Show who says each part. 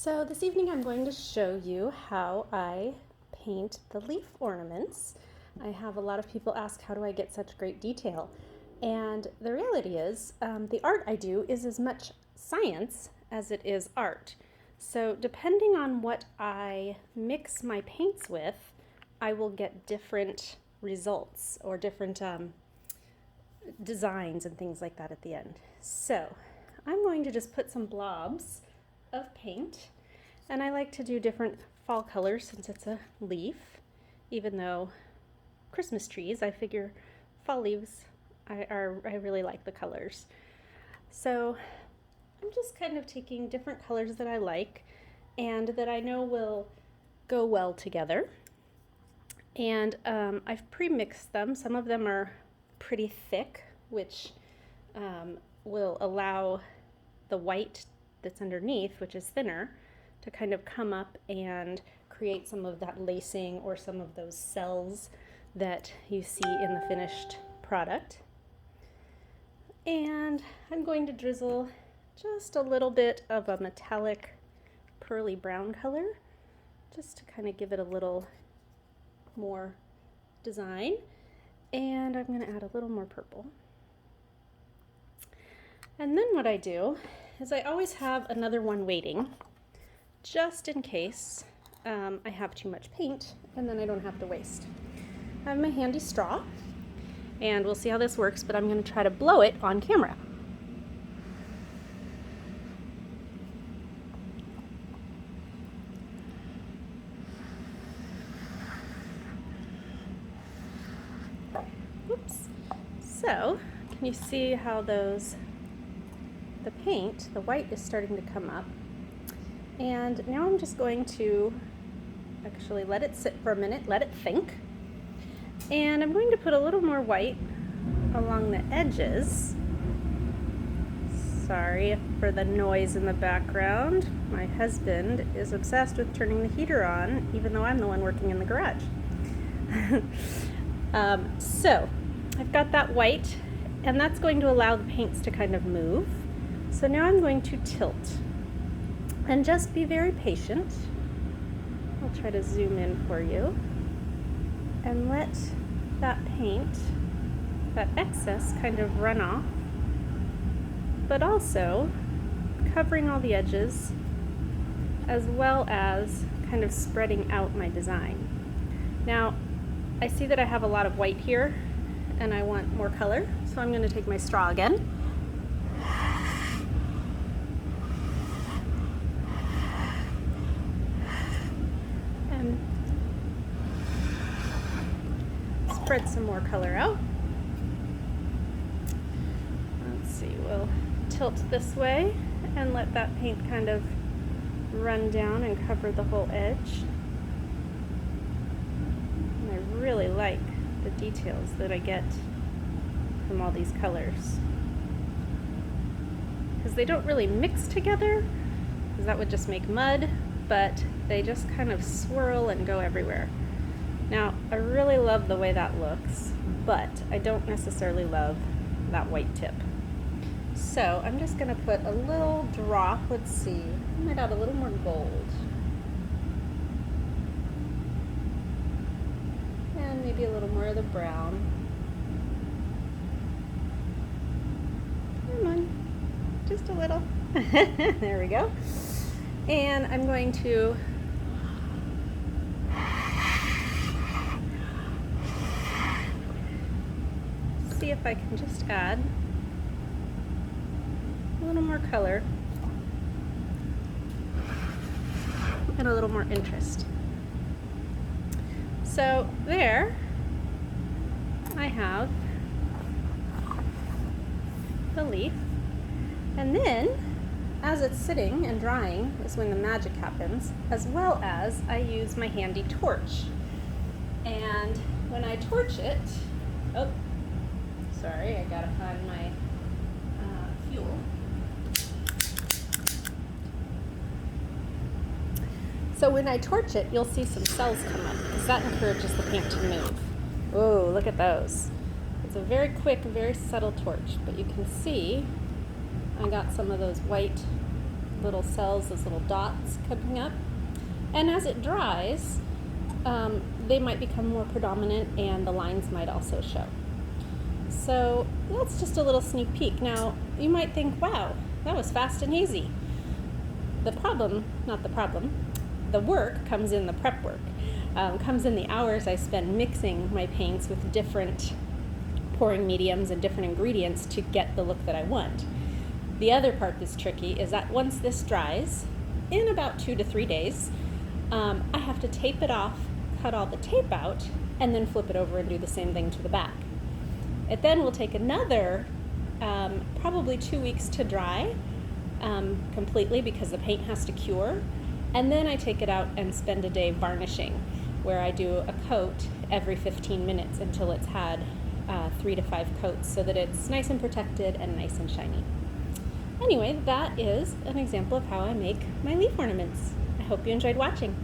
Speaker 1: So this evening I'm going to show you how I paint the leaf ornaments. I have a lot of people ask, how do I get such great detail? And the reality is, the art I do is as much science as it is art. So depending on what I mix my paints with, I will get different results or different designs and things like that at the end. So I'm going to just put some blobs of paint, and I like to do different fall colors since it's a leaf. Even though Christmas trees, I figure fall leaves, I really like the colors. So I'm just kind of taking different colors that I like and that I know will go well together. And I've pre-mixed them. Some of them are pretty thick, which will allow the white that's underneath, which is thinner, to kind of come up and create some of that lacing or some of those cells that you see in the finished product. And I'm going to drizzle just a little bit of a metallic pearly brown color just to kind of give it a little more design. And I'm going to add a little more purple. And then what I do is I always have another one waiting just in case I have too much paint and then I don't have to waste. I have my handy straw and we'll see how this works, but I'm going to try to blow it on camera. Oops. So, can you see how the paint, the white is starting to come up? And now I'm just going to actually let it sit for a minute, let it think. And I'm going to put a little more white along the edges. Sorry for the noise in the background. My husband is obsessed with turning the heater on, even though I'm the one working in the garage. So I've got that white, and that's going to allow the paints to kind of move. So now I'm going to tilt and just be very patient. I'll try to zoom in for you and let that paint, that excess, kind of run off, but also covering all the edges as well as kind of spreading out my design. Now, I see that I have a lot of white here and I want more color, so I'm going to take my straw again. And spread some more color out. Let's see, we'll tilt this way and let that paint kind of run down and cover the whole edge. And I really like the details that I get from all these colors, because they don't really mix together, because that would just make mud, but they just kind of swirl and go everywhere. Now, I really love the way that looks, but I don't necessarily love that white tip. So I'm just going to put a little drop, let's see, I might add a little more gold. And maybe a little more of the brown. Come on, just a little. There we go. And I'm going to see if I can just add a little more color and a little more interest. So there I have the leaf, and then as it's sitting and drying is when the magic happens, as well as I use my handy torch. And when I torch it, oh, sorry, I gotta find my fuel. So when I torch it, you'll see some cells come up, because that encourages the paint to move. Oh, look at those. It's a very quick, very subtle torch, but you can see I got some of those white little cells, those little dots coming up. And as it dries, they might become more predominant and the lines might also show. So that's just a little sneak peek. Now, you might think, wow, that was fast and easy. The work comes in the prep work. Comes in the hours I spend mixing my paints with different pouring mediums and different ingredients to get the look that I want. The other part that's tricky is that once this dries, in about 2 to 3 days, I have to tape it off, cut all the tape out, and then flip it over and do the same thing to the back. It then will take another probably 2 weeks to dry completely because the paint has to cure. And then I take it out and spend a day varnishing, where I do a coat every 15 minutes until it's had 3 to 5 coats so that it's nice and protected and nice and shiny. Anyway, that is an example of how I make my leaf ornaments. I hope you enjoyed watching.